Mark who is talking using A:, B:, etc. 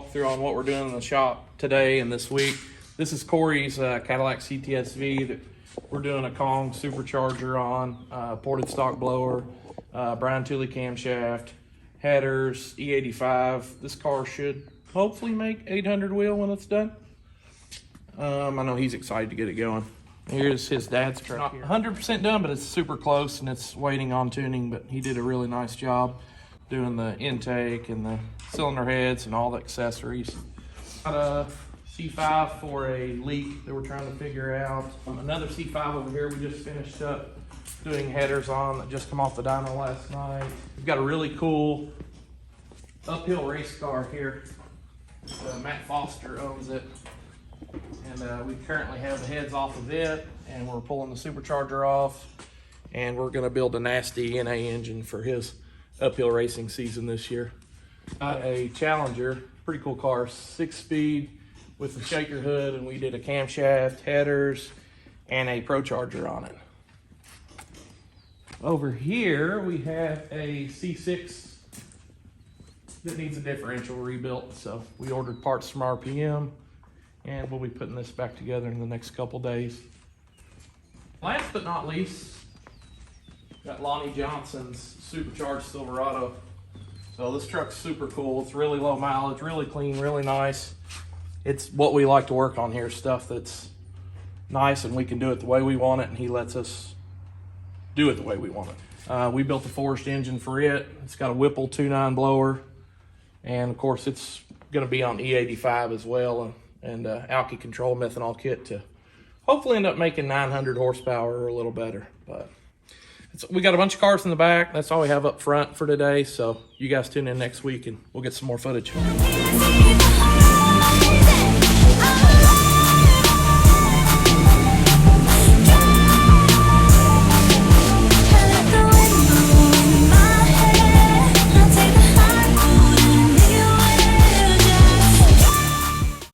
A: walkthrough on what we're doing in the shop today and this week. This is Corey's Cadillac CTSV that we're doing a Kong supercharger on, ported stock blower, Brian Tooley camshaft, headers, E85. This car should hopefully make 800 wheel when it's done. I know he's excited to get it going. Here's his dad's truck. Not 100% done, but it's super close and it's waiting on tuning, but he did a really nice job doing the intake and the cylinder heads and all the accessories. Got a C5 for a leak that we're trying to figure out. Another C5 over here we just finished up doing headers on that just come off the dyno last night. We've got a really cool uphill race car here. Matt Foster owns it. And we currently have the heads off of it, and we're pulling the supercharger off, and we're gonna build a nasty NA engine for his uphill racing season this year. Got a Challenger, pretty cool car, 6-speed with a shaker hood, and we did a camshaft, headers, and a Pro Charger on it. Over here, we have a C6 that needs a differential rebuilt, so we ordered parts from RPM. And we'll be putting this back together in the next couple days. Last but not least, got Lonnie Johnson's supercharged Silverado. So this truck's super cool. It's really low mileage, really clean, really nice. It's what we like to work on here, stuff that's nice and we can do it the way we want it, and he lets us do it the way we want it. We built a forged engine for it. It's got a Whipple 2.9 blower. And of course it's gonna be on E85 as well. And alky control methanol kit to hopefully end up making 900 horsepower or a little better. But we got a bunch of cars in the back. That's all we have up front for today. So you guys tune in next week and we'll get some more footage.